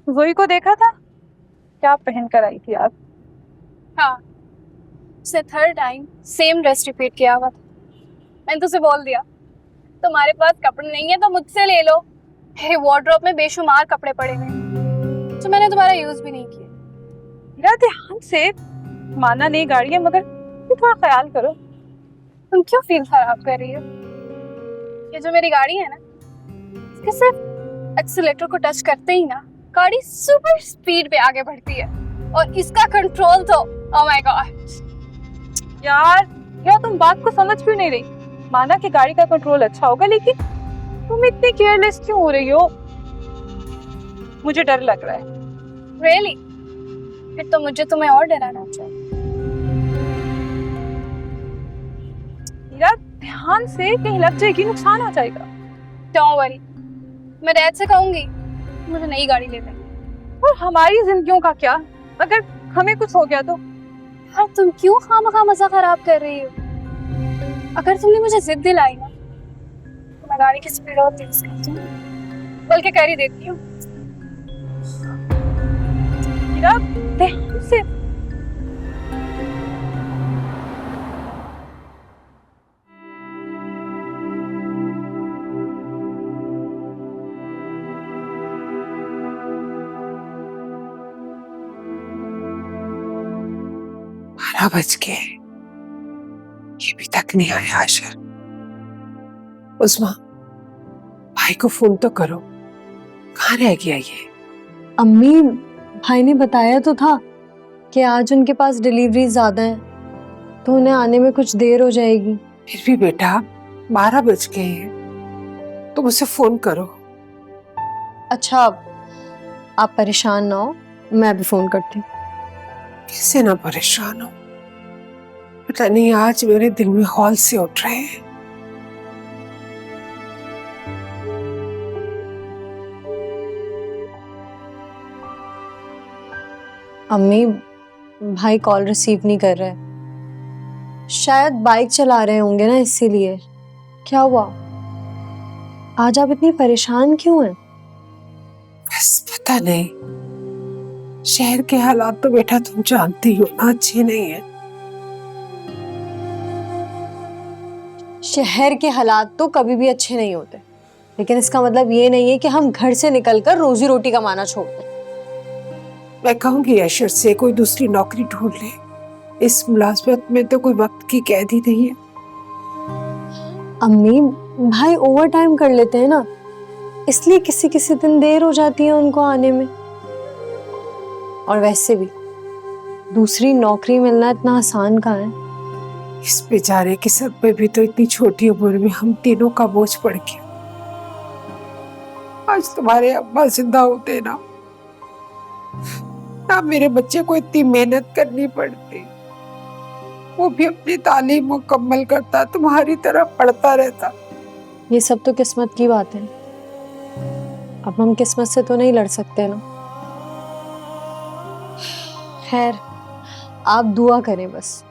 जोई को देखा था क्या पहन कर आई थी आप? हाँ, उसने third time same dress repeat किया हुआ था। मैंने तुझसे बोल दिया तुम्हारे पास कपड़े नहीं है तो मुझसे ले लो। मेरे वार्डरोब में बेशुमार कपड़े पड़े हुए हैं जो मैंने तुम्हारा यूज भी नहीं किए। मेरा ध्यान से माना नहीं गाड़ी है, मगर थोड़ा ख्याल करो। तुम क्यों फील खराब कर रही हो? ये जो मेरी गाड़ी है ना, इसके सिर्फ एक्सीलेटर को टच करते ही ना गाड़ी सुपर स्पीड पे आगे बढ़ती है, और इसका कंट्रोल तो ओह माय गॉड। यार तुम बात को समझ क्यों नहीं रही? माना कि गाड़ी का कंट्रोल अच्छा होगा, लेकिन तुम इतनी केयरलेस क्यों हो रही हो? मुझे डर लग रहा है। रियली? फिर तो मुझे तुम्हें और डराना चाहिए। मेरा ध्यान से कहीं लग जाएगी, नुकसान हो जाएगा। डोंट वरी, मैं डैड से कहूंगी मुझे नई गाड़ी ले दें। और हमारी जिंदगियों का क्या, अगर हमें कुछ हो गया तो? हाँ, तुम क्यों खामखा मजा खराब कर रही हो? अगर तुमने मुझे जिद दिलाई ना तो मैं गाड़ी की स्पीड और तेज कर दूंगी, बल्कि कर ही देती हूँ। मेरा ध्यान से। बारह बज गए, ये भी तक नहीं आया आशर। उस्मा, भाई को फोन तो करो, कहाँ रह गया ये? अम्मी, भाई ने बताया तो था कि आज उनके पास डिलीवरी ज्यादा है तो उन्हें आने में कुछ देर हो जाएगी। फिर भी बेटा 12 बज गए हैं, तुम उसे फोन करो। अच्छा, आप परेशान ना हो, मैं भी फोन करती हूँ। कैसे ना परेशान हो, पता नहीं आज मेरे दिल में हौल से उठ रहे हैं। अम्मी, भाई कॉल रिसीव नहीं कर रहे, शायद बाइक चला रहे होंगे ना, इसीलिए। क्या हुआ, आज आप इतनी परेशान क्यों हैं? बस पता नहीं, शहर के हालात तो बेटा तुम जानती हो ना, अच्छे नहीं है। शहर के हालात तो कभी भी अच्छे नहीं होते, लेकिन इसका मतलब ये नहीं है कि हम घर से निकलकर रोजी रोटी कमाना छोड़ दें। मैं कहूंगी अशर से कोई दूसरी नौकरी ढूंढ ले, इस मुलाजमत में तो कोई वक्त की कैद ही नहीं है। अम्मी, भाई ओवर टाइम कर लेते हैं ना, इसलिए किसी किसी दिन देर हो जाती है उनको आने में। और वैसे भी दूसरी नौकरी मिलना इतना आसान कहाँ है। इस बेचारे के सर पे भी तो इतनी छोटी उम्र में हम तीनों का बोझ पड़ गया। आज तुम्हारे अब्बा जिंदा होते ना मेरे बच्चे को इतनी मेहनत करनी पड़ती, वो भी अपनी तालीम मुकम्मल करता, तुम्हारी तरह पढ़ता रहता। ये सब तो किस्मत की बात है, अब हम किस्मत से तो नहीं लड़ सकते ना। खैर, आप दुआ करें बस,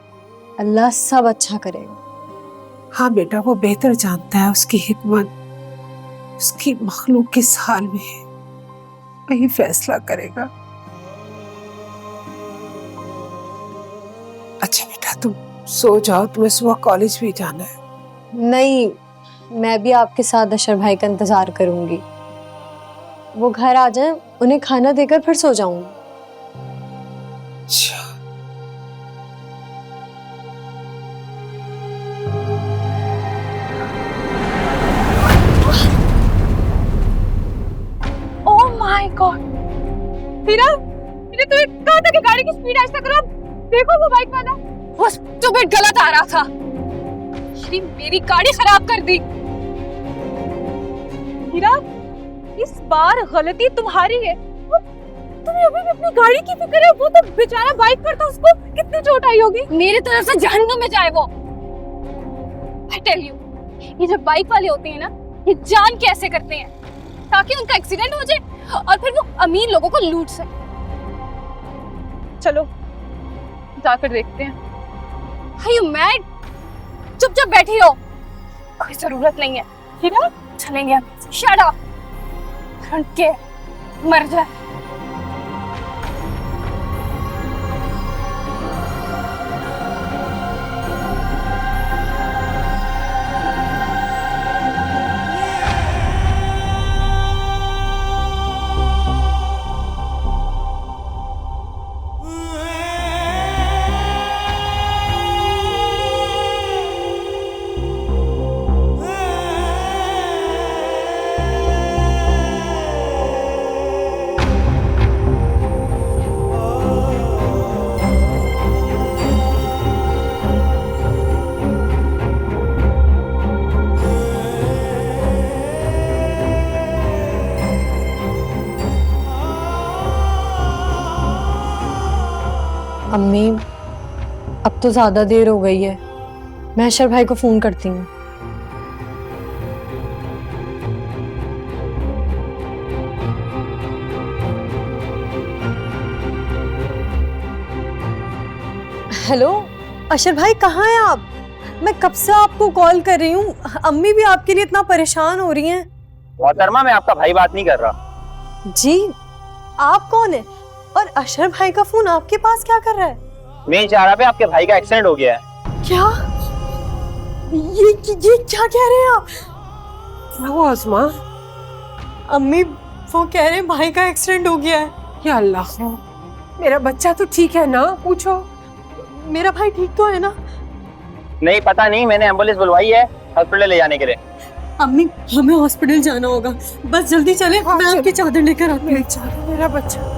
अल्लाह सब अच्छा करेगा। हाँ बेटा, वो बेहतर जानता है, उसकी हिकमत उसकी मखलूक किस हाल में है, वही फैसला करेगा। अच्छा बेटा तुम सो जाओ, तुम्हें सुबह कॉलेज भी जाना है। नहीं, मैं भी आपके साथ अशर भाई का इंतजार करूंगी। वो घर आ जाएं, उन्हें खाना देकर फिर सो जाऊंगी। अच्छा। ओह माय गॉड, हीरा, तुम्हें कहा था कि गाड़ी की स्पीड ऐसा करो। देखो वो बाइक वाला, वो स्टूपिड गलत आ रहा था, मेरी गाड़ी खराब कर दी। हीरा, इस बार गलती तुम्हारी है। तुम्हें अभी भी अपनी गाड़ी की फिक्र है, वो तो बेचारा बाइक पर था, उसको कितनी चोट आई होगी। मेरी तरफ से जहन्नुम में जाए वो। I tell you, ये जो बाइक वाले होते हैं ना, ये जान के ऐसे करते हैं ताकि उनका एक्सीडेंट हो जाए और फिर वो अमीर लोगों को लूट सके। चलो जाकर देखते हैं। Are you mad? चुपचाप बैठी हो, कोई जरूरत नहीं है। हीरा, चलेंगे हम। Shut up. I don't care. मर जाए। अम्मी, अब तो ज्यादा देर हो गई है, मैं अशर भाई को फोन करती हूँ। हेलो अशर भाई, कहाँ हैं आप? मैं कब से आपको कॉल कर रही हूँ, अम्मी भी आपके लिए इतना परेशान हो रही हैं। मोहतरमा, मैं आपका भाई बात नहीं कर रहा। जी, आप कौन है? और अशर भाई का फोन आपके पास क्या कर रहा है? मेन चारा पे आपके भाई का एक्सीडेंट हो गया है। क्या? ये क्या कह रहे हैं आप? क्या हुआ उस्मा? अम्मी, वो कह रहे हैं भाई का एक्सीडेंट हो गया है। या अल्लाह, मेरा बच्चा तो ठीक है ना? पूछो। मेरा भाई ठीक तो है ना? नहीं, पता नहीं, मैंने एम्बुलेंस बुलवाई है हॉस्पिटल ले जाने के लिए। अम्मी, हमें हॉस्पिटल जाना होगा, बस जल्दी चले। हाँ, मैं आपकी चादर लेकर आती हूँ। बेचारा मेरा बच्चा।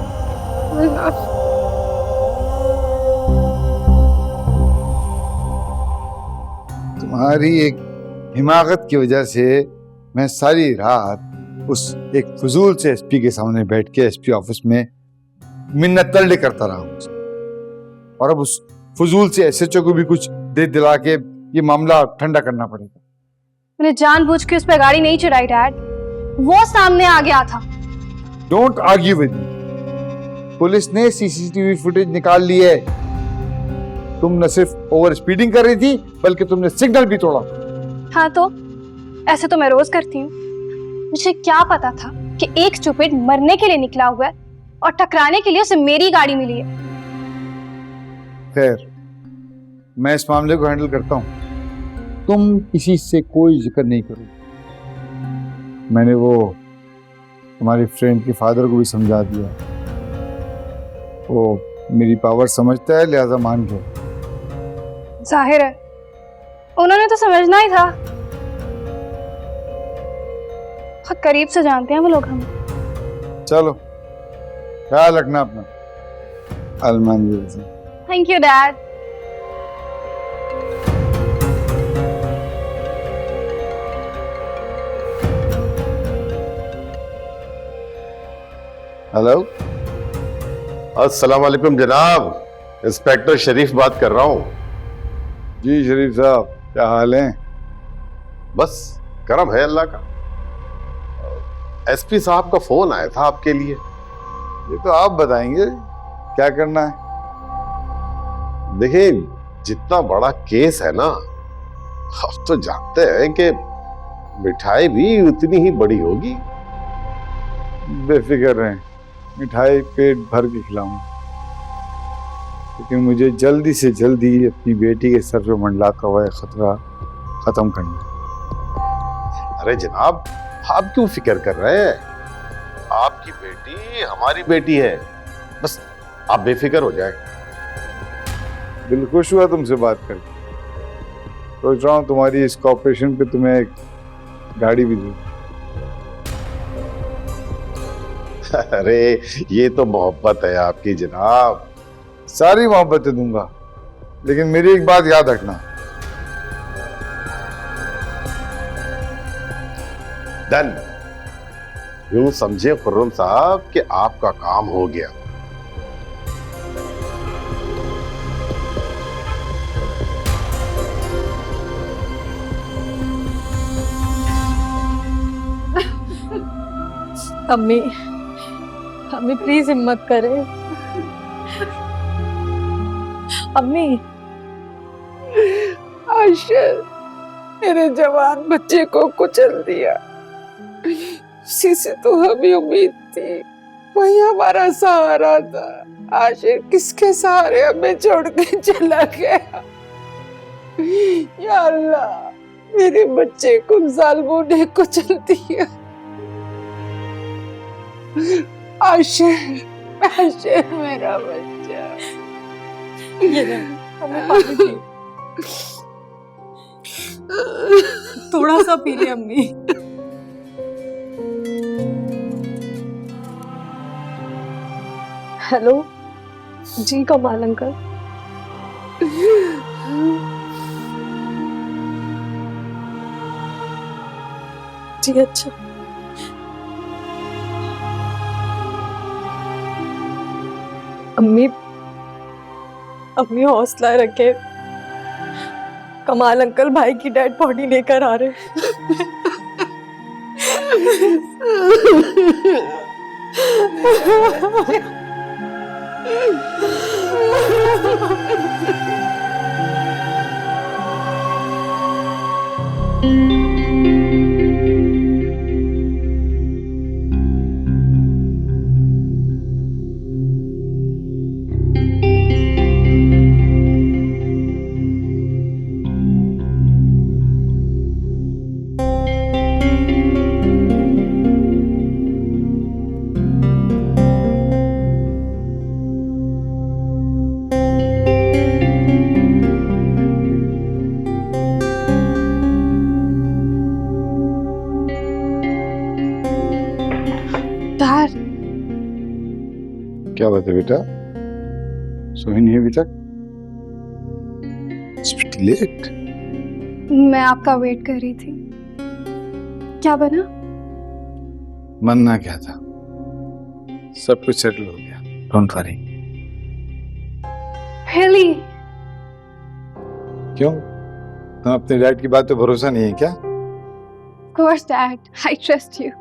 तुम्हारी एक हिमाकत की वजह से मैं सारी रात उस एक फजूल से एसपी के सामने बैठ के एसपी ऑफिस में मिन्नत तरले करता रहा हूँ, और अब उस फजूल से एसएचओ को भी कुछ दे दिला के ये मामला ठंडा करना पड़ेगा। मैंने जानबूझ के उस पर गाड़ी नहीं चढ़ाई डैड, वो सामने आ गया था। Don't argue with me. Police ने सीसीटीवी फुटेज निकाल ली है। तुम न सिर्फ ओवर स्पीडिंग कर रही थी, बल्कि तुमने सिग्नल भी तोड़ा। हाँ तो ऐसे तो मैं रोज करती हूँ। मुझे क्या पता था कि एक स्टूपिड मरने के लिए निकला हुआ है और टकराने के लिए उसे मेरी गाड़ी मिली है। खैर, मैं इस मामले को हैंडल करता हूँ, तुम किसी से कोई जिक्र नहीं करो। मैंने वो तुम्हारी फ्रेंड के फादर को भी समझा दिया, वो मेरी पावर समझता है, लिहाजा मान गया। जाहिर है उन्होंने तो समझना ही था, बहुत करीब से जानते हैं वो लोग हमें। चलो, ख्याल रखना अपना। Alman. Thank you dad. Hello, अस्सलाम वालेकुम जनाब, इंस्पेक्टर शरीफ बात कर रहा हूँ। जी शरीफ साहब, क्या हाल है? बस करम है अल्लाह का। एसपी साहब का फोन आया था आपके लिए। ये तो आप बताएंगे क्या करना है। देखिए, जितना बड़ा केस है ना, आप तो जानते हैं कि मिठाई भी उतनी ही बड़ी होगी। बेफिक्र रहें, मिठाई पेट भर के खिलाऊंगा, लेकिन मुझे जल्दी से जल्दी अपनी बेटी के सर पे मंडलाता हुआ खतरा खत्म करना है। अरे जनाब, आप क्यों फिक्र कर रहे हैं? आपकी बेटी हमारी बेटी है, बस आप बेफिक्र हो जाए। दिल खुश हुआ तुमसे बात करके। सोच रहा हूँ तुम्हारी इस कॉपरेशन पे तुम्हें एक गाड़ी भी दूँ। अरे ये तो मोहब्बत है आपकी जनाब। सारी मोहब्बतें दूंगा, लेकिन मेरी एक बात याद रखना। डन। यूं समझे खुर्रम साहब कि आपका काम हो गया। अम्मी, अम्मी प्लीज हिम्मत करें। अम्मी, आशर, मेरे जवान बच्चे को कुचल दिया। उसी से तो हमें उम्मीद थी, वही हमारा सहारा था। आशिर किसके सहारे हमें छोड़ के चला गया। या अल्लाह, मेरे बच्चे को जालिमों ने कुचल दिया। आशिर, आशिर मेरा बच्चा। ये ले, हमें पानी पी। थोड़ा सा पी ले अम्मी। हेलो जी, कमाल अंकल। जी अच्छा। अम्मी, अम्मी हौसला रखे, कमाल अंकल भाई की डेड बॉडी लेकर आ रहे। डैड, क्या बात है बेटा, सोई नहीं अभी तक? लेट। मैं आपका वेट कर रही थी। क्या बना? मनना क्या था, सब कुछ सेटल हो गया, डोंट वरी। Really? क्यों, तुम अपने डैड की बात पे भरोसा नहीं है क्या? Of course, Dad. I trust you.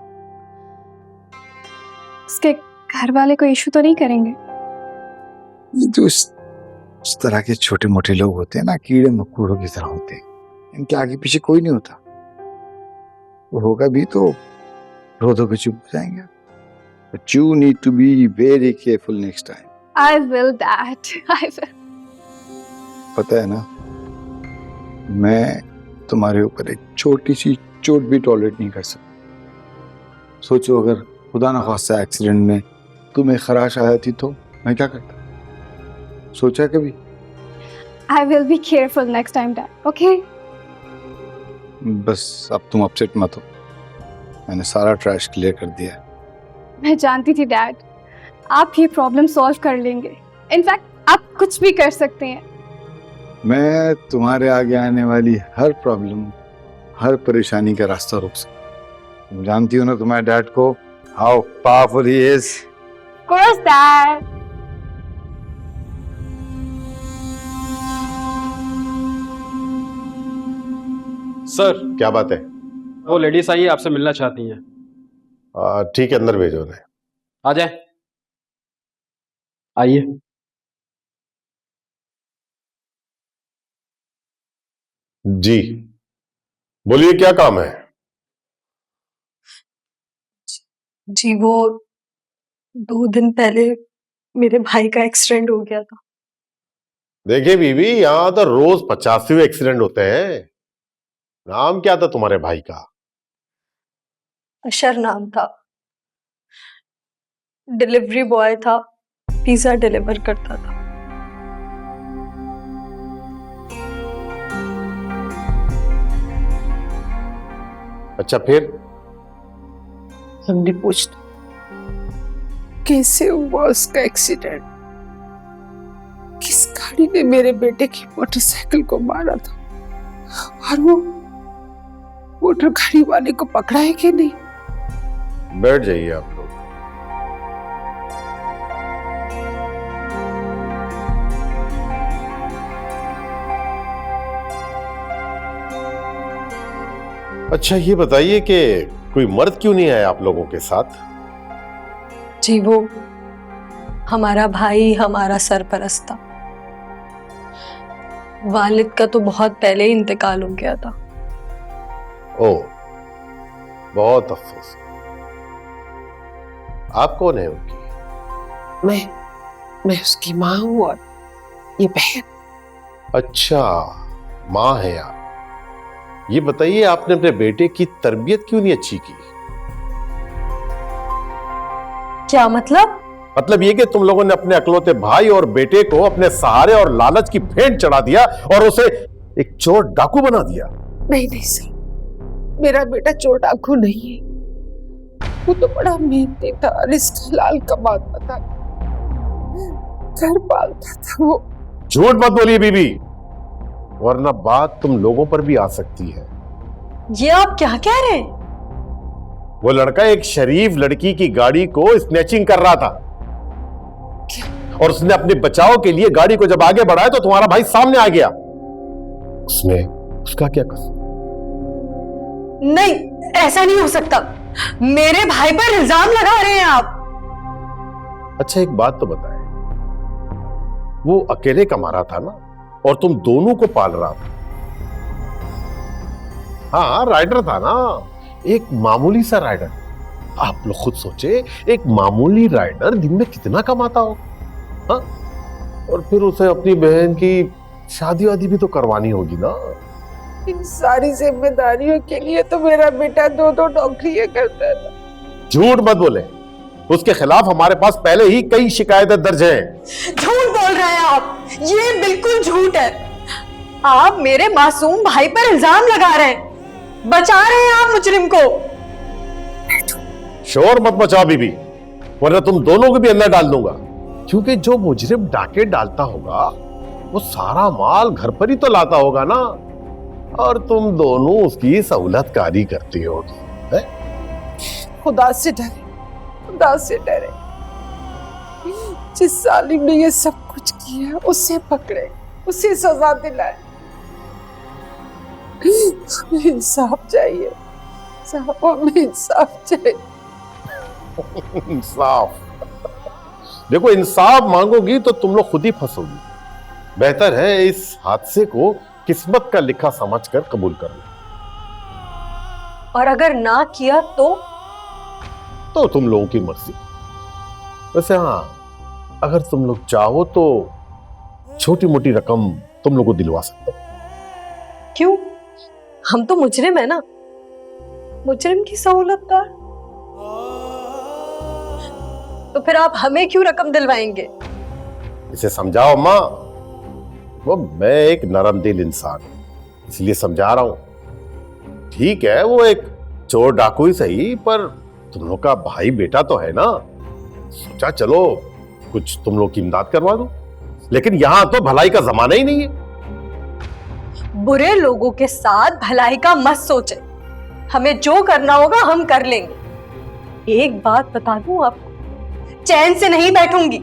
उसके घर वाले कोई इशू तो नहीं करेंगे? ये जो इस तरह के छोटे मोटे लोग होते हैं ना, कीड़े मकोड़ों की तरह होते हैं, इनके आगे पीछे कोई नहीं होता। वो होगा भी तो रो धो के चुप हो जाएंगे। But you need to be very careful next time. I will, Dad. I will. पता है ना, मैं तुम्हारे ऊपर एक छोटी सी चोट भी टॉलरेट नहीं कर सकता। सोचो अगर खुदा ना खास्ता एक्सीडेंट में तुम्हें खराश आया थी तो मैं क्या करता? सोचा कभी? I will be careful next time, Dad. Okay? बस अब तुम अपसेट मत हो, मैंने सारा ट्रैश क्लियर कर दिया है। मैं जानती थी, डैड, आप ये प्रॉब्लम सॉल्व कर लेंगे। इनफैक्ट आप कुछ भी कर सकते हैं। मैं तुम्हारे आगे आने वाली हर प्रॉब्लम, हर परेशानी का रास्ता रोक सकता। तुम जानती हो ना तुम्हारे डैड को, how powerful he is. Of course, Dad. Sir, क्या बात है? वो लेडीज आई है, आपसे मिलना चाहती हैं। ठीक है, अंदर भेजो उन्हें। आ जाए, आइए। जी बोलिए, क्या काम है? जी वो 2 दिन पहले मेरे भाई का एक्सीडेंट हो गया था। देखिए बीबी, यहां तो रोज 85 एक्सीडेंट होते हैं। नाम क्या था तुम्हारे भाई का? अशर नाम था, डिलीवरी बॉय था, पिज्जा डिलीवर करता था। अच्छा, फिर? हमने पूछा कैसे हुआ उसका एक्सीडेंट, किस गाड़ी ने मेरे बेटे की मोटरसाइकिल को मारा था, और वो मोटर गाड़ी वाले को पकड़ा है कि नहीं? बैठ जाइए आप लोग। अच्छा, ये बताइए कि कोई मर्द क्यों नहीं आया आप लोगों के साथ? जी वो हमारा भाई हमारा सरपरस्त था। वालिद का तो बहुत पहले ही इंतकाल हो गया था। ओह, बहुत अफसोस। आप कौन है उनकी? मैं उसकी माँ हूँ और ये बहन। अच्छा, माँ है आप। ये बताइए, आपने अपने बेटे की तरबियत क्यों नहीं अच्छी की? क्या मतलब? मतलब ये कि तुम लोगों ने अपने अकलौते भाई और बेटे को अपने सहारे और लालच की भेंट चढ़ा दिया और उसे एक चोर डाकू बना दिया। नहीं सर, मेरा बेटा चोर डाकू नहीं है। वो तो बड़ा मेहनती था, रिस्क हलाल कमाता था, घर पालता था वो। झूठ मत बोलिए बीबी, वरना बात तुम लोगों पर भी आ सकती है। ये आप क्या कह रहे हैं? वो लड़का एक शरीफ लड़की की गाड़ी को स्नैचिंग कर रहा था। और उसने अपने बचाव के लिए गाड़ी को जब आगे बढ़ाया तो तुम्हारा भाई सामने आ गया। उसमें उसका क्या कसूर? नहीं, ऐसा नहीं हो सकता। मेरे भाई पर इल्जाम लगा रहे हैं आप। अच्छा एक बात तो बताए, वो अकेले कमा रहा था ना, और तुम दोनों को पाल रहा था। हाँ राइडर था ना, एक मामूली सा राइडर। आप लोग खुद सोचे, एक मामूली राइडर दिन में कितना कमाता हो? हाँ? और फिर उसे अपनी बहन की शादी वादी भी तो करवानी होगी ना। इन सारी जिम्मेदारियों के लिए तो मेरा बेटा 2-2 नौकरियां करता था। झूठ मत बोले, उसके खिलाफ हमारे पास पहले ही कई शिकायतें दर्ज हैं। झूठ बोल रहे हैं आप, ये बिल्कुल झूठ है। आप मेरे मासूम भाई पर इल्जाम लगा रहे हैं, बचा रहे हैं आप मुजरिम को। शोर मत मचाओ बीबी, वरना तुम दोनों को भी अंदर डाल दूंगा। क्योंकि जो मुजरिम डाके डालता होगा वो सारा माल घर पर ही तो लाता होगा ना, और तुम दोनों उसकी सहूलतकारी करती होगी। है? खुदा से डरे, खुदा से डरे। जिस जालिम ने ये सब कुछ किया उसे पकड़े, उसे सजा दिलाए। इंसाफ चाहिए साहब, हमें इंसाफ चाहिए। इंसाफ? देखो इंसाफ मांगोगी तो तुम लोग खुद ही फंसोगी। बेहतर है इस हादसे को किस्मत का लिखा समझकर कबूल कर लो। और अगर ना किया तो तुम लोगों की मर्जी। वैसे हाँ, अगर तुम लोग चाहो तो छोटी मोटी रकम तुम लोग को दिलवा सकता हूं। क्यों? हम तो मुजरिम है ना, मुजरिम की सहूलतदार। तो फिर आप हमें क्यों रकम दिलवाएंगे? इसे समझाओ माँ, वो मैं एक नरम दिल इंसान हूं, इसलिए समझा रहा हूं। ठीक है वो एक चोर डाकू ही सही, पर तुम लोग का भाई बेटा तो है ना, सोचा चलो कुछ तुम लोग की इमदाद करवा दो। लेकिन यहां तो भलाई का जमाना ही नहीं है। बुरे लोगों के साथ भलाई का मत सोचे, हमें जो करना होगा हम कर लेंगे। एक बात बता दूं आपको, चैन से नहीं बैठूंगी,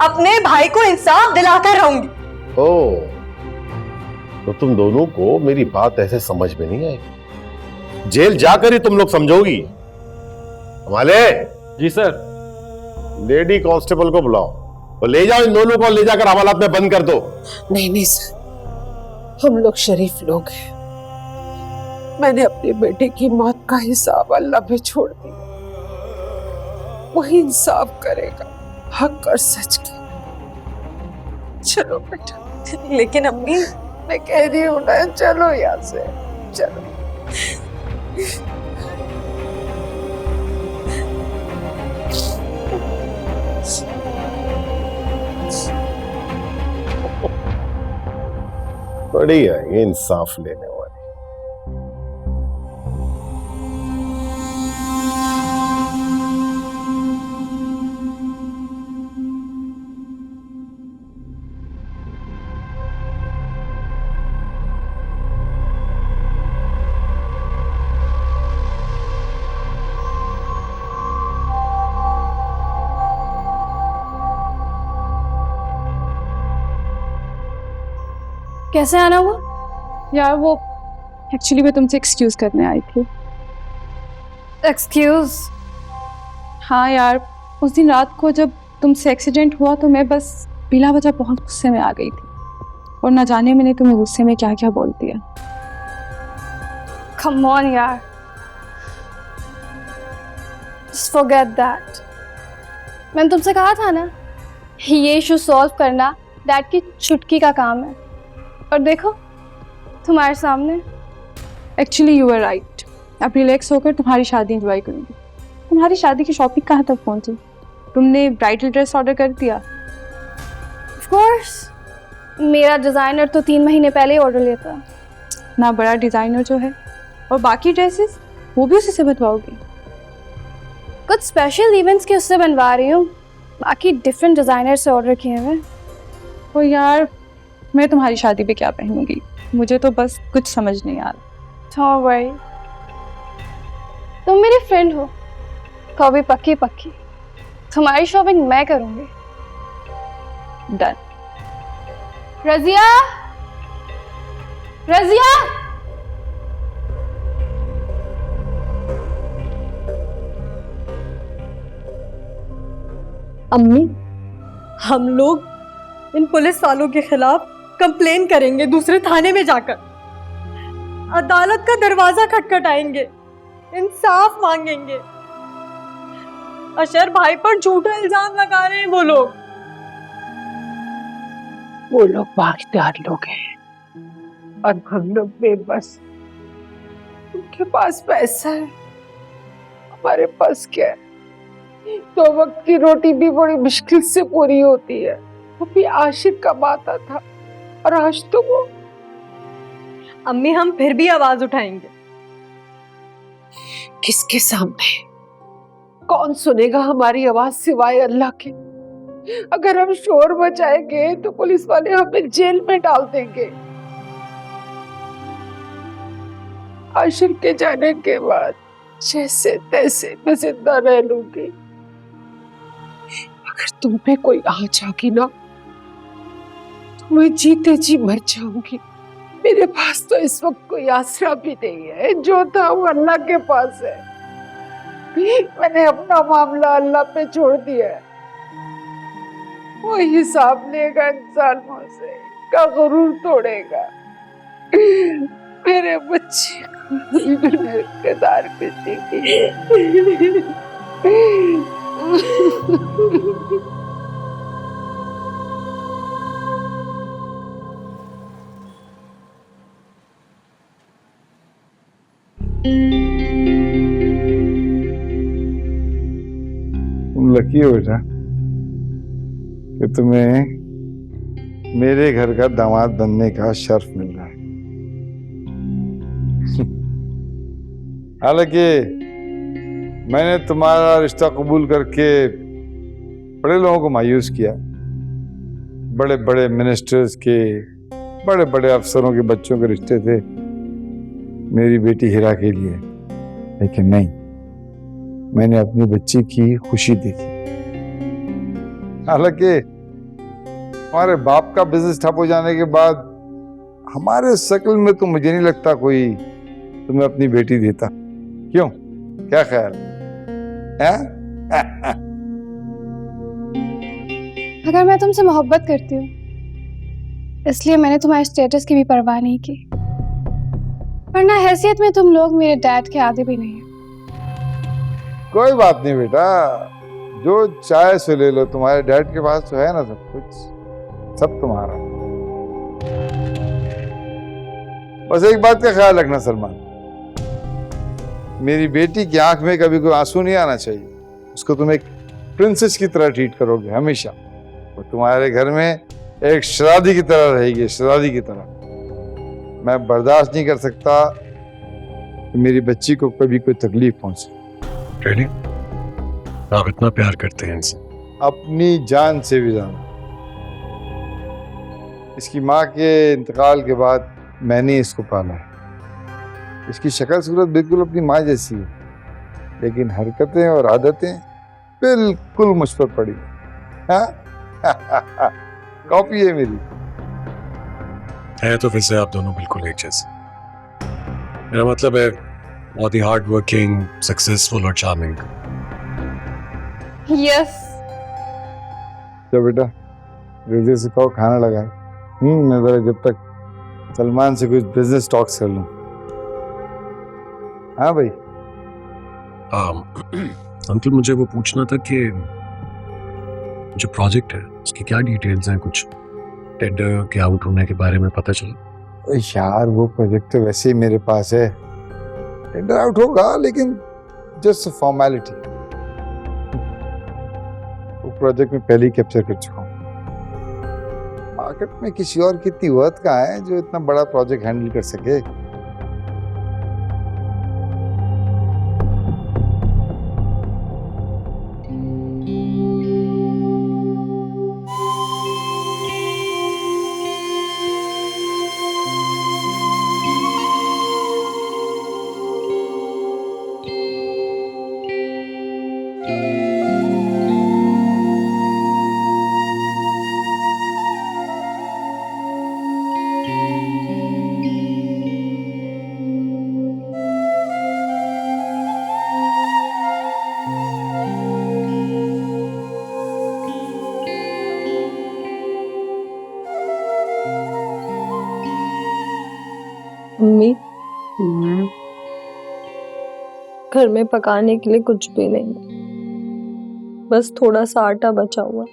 अपने भाई को इंसाफ दिलाकर रहूंगी। ओ, तो तुम दोनों को मेरी बात ऐसे समझ में नहीं आएगी। जेल जाकर ही तुम लोग समझोगी। हमारे जी सर। लेडी कांस्टेबल को बुलाओ और ले जाओ इन दोनों को, ले जाकर हवालात में बंद कर दो। नहीं नहीं सर, हम लोग शरीफ लोग हैं। मैंने अपने बेटे की मौत का हिसाब अल्लाह पे छोड़ दिया, वही इंसाफ करेगा, हक और सच का। चलो बेटा। लेकिन अम्मी, मैं कह रही हूँ ना, चलो यहाँ से चलो। बड़ी है ये इंसाफ लेने वाली। कैसे आना हुआ? यार वो एक्चुअली मैं तुमसे एक्सक्यूज करने आई थी। एक्सक्यूज? हाँ यार, उस दिन रात को जब तुमसे एक्सीडेंट हुआ तो मैं बस बिला वजह बहुत गुस्से में आ गई थी, और ना जाने मैंने तुम्हें गुस्से में क्या क्या बोल दिया। कम ऑन यार, जस्ट फॉरगेट दैट। मैंने तुमसे कहा था ना, ये इशू सॉल्व करना डैड की चुटकी का काम है, और देखो तुम्हारे सामने। Actually you are right. अब रिलैक्स होकर तुम्हारी शादी एंजॉय करूंगी। तुम्हारी शादी की शॉपिंग कहाँ तक पहुंची? तुमने ब्राइडल ड्रेस ऑर्डर कर दिया? ऑफ कोर्स, मेरा डिजाइनर तो 3 महीने पहले ही ऑर्डर लेता। ना बड़ा डिजाइनर जो है, और बाकी ड्रेसेस वो भी उसी से बनवाओगी? कुछ स्पेशल इवेंट्स के उससे बनवा रही हूँ, बाकी डिफरेंट डिजाइनर से ऑर्डर किए हुए। ओ यार, मैं तुम्हारी शादी पे क्या पहनूंगी, मुझे तो बस कुछ समझ नहीं आ रहा। Don't worry, तुम मेरी फ्रेंड हो तो अभी पक्की पक्की तुम्हारी शॉपिंग मैं करूंगी। डन। रजिया, रजिया, अम्मी, हम लोग इन पुलिस वालों के खिलाफ कंप्लेन करेंगे दूसरे थाने में जाकर। अदालत का दरवाजा खटखटाएंगे, इंसाफ मांगेंगे। अशर भाई पर झूठा इल्जाम लगा रहे हैं वो लोग। वो लोग बाख्तियार लोग हैं और हम लोग बेबस। उनके पास पैसा है, हमारे पास क्या है? 2 वक्त की रोटी भी बड़ी मुश्किल से पूरी होती है। वो भी आशिक कमाता था और आज तो वो। अम्मी, हम फिर भी आवाज उठाएंगे। किसके सामने? कौन सुनेगा हमारी आवाज सिवाय अल्लाह के? अगर हम शोर मचाएंगे तो पुलिस वाले हमें जेल में डाल देंगे। आशिर के जाने के बाद जैसे तैसे मैं जिंदा रह लूंगी। अगर तुम पे कोई आँच आगी ना तो मैं जीते जी मर जाऊंगी। मेरे पास तो इस वक्त कोई आसरा भी नहीं है, जो था वो अल्लाह के पास है। मैंने अपना मामला अल्लाह पे छोड़ दिया है। वो हिसाब लेगा इंसानों से, का गुरूर तोड़ेगा। मेरे बच्चे किरदार किसी की तुम लकी हो बेटा कि तुम्हें मेरे घर का दामाद बनने का शर्फ मिल रहा है। हालांकि मैंने तुम्हारा रिश्ता कबूल करके बड़े लोगों को मायूस किया। बड़े बड़े मिनिस्टर्स के, बड़े बड़े अफसरों के बच्चों के रिश्ते थे मेरी बेटी हिरा के लिए, लेकिन नहीं, मैंने अपनी बच्ची की खुशी देखी। हालांकि हमारे बाप का बिजनेस ठप हो जाने के बाद हमारे सर्कल में तो मुझे नहीं लगता कोई तुम्हें अपनी बेटी देता। क्यों, क्या ख्याल है? अगर मैं तुमसे मोहब्बत करती हूँ इसलिए मैंने तुम्हारे स्टेटस की भी परवाह नहीं की, वरना हैसियत में तुम लोग मेरे डैड के आगे भी नहीं है। कोई बात नहीं बेटा, जो चाहे सो ले लो, तुम्हारे डैड के पास तो है ना सब कुछ, सब तुम्हारा। बस एक बात का ख्याल रखना सलमान, मेरी बेटी की आंख में कभी कोई आंसू नहीं आना चाहिए। उसको तुम एक प्रिंसेस की तरह ट्रीट करोगे हमेशा, और तुम्हारे घर में एक शरादी की तरह रहेगी, शरादी की तरह। मैं बर्दाश्त नहीं कर सकता कि मेरी बच्ची को कभी कोई तकलीफ पहुंचे। Really? आप इतना प्यार करते हैं इनसे? अपनी जान से भी ज्यादा। इसकी माँ के इंतकाल के बाद मैंने इसको पाला है। इसकी शक्ल सूरत बिल्कुल अपनी माँ जैसी है, लेकिन हरकतें और आदतें बिल्कुल मुझ पर पड़ी। हाँ? कॉपी है मेरी। है तो फिर से आप दोनों बिल्कुल एक जैसे। मेरा मतलब है बहुत ही हार्ड वर्किंग, सक्सेसफुल और चार्मिंग। यस। तो बेटा रिजी से कहो खाना लगाए। मैं जरा जब तक सलमान से कुछ बिजनेस टॉक्स कर लूं। हाँ भाई। अंकल, मुझे वो पूछना था कि जो प्रोजेक्ट है उसकी क्या डिटेल्स हैं, कुछ टेंडर के आउट होने के बारे में पता चला? यार वो प्रोजेक्ट तो वैसे ही मेरे पास है, टेंडर आउट होगा लेकिन जस्ट फॉर्मेलिटी। वो प्रोजेक्ट में पहले ही कैप्चर कर चुका हूँ। मार्केट में किसी और की इतनी वर्थ कहाँ है जो इतना बड़ा प्रोजेक्ट हैंडल कर सके। मम्मी, घर में पकाने के लिए कुछ भी नहीं, बस थोड़ा सा आटा बचा हुआ।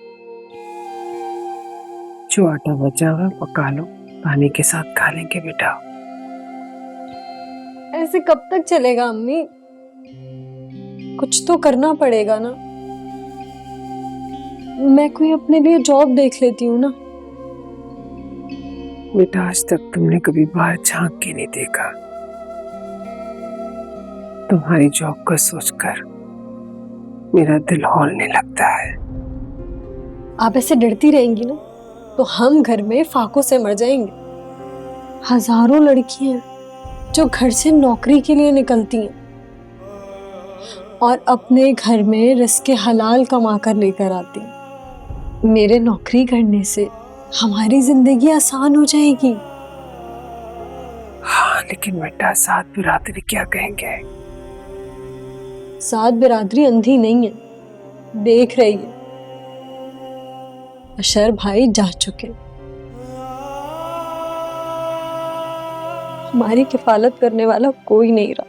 जो आटा बचा हुआ पका लो, पानी के साथ खा लेंगे बेटा। ऐसे कब तक चलेगा अम्मी? कुछ तो करना पड़ेगा ना। मैं कोई अपने लिए जॉब देख लेती हूँ ना। बेटा आज तक तुमने कभी बाहर झांक के नहीं देखा। तुम्हारी जॉब का सोचकर मेरा दिल हौलने लगता है। आप ऐसे डरती रहेंगी ना तो हम घर में फाकों से मर जाएंगे। हजारों लड़कियां हैं जो घर से नौकरी के लिए निकलती हैं और अपने घर में रिस्क हलाल कमा कर लेकर आती हैं। मेरे नौकरी करने से हमारी जिंदगी आसान हो जाएगी। हाँ लेकिन बेटा साथ बिरादरी क्या कहेंगे? साथ बिरादरी अंधी नहीं है, देख रही है। अशर भाई जा चुके, हमारी किफालत करने वाला कोई नहीं रहा।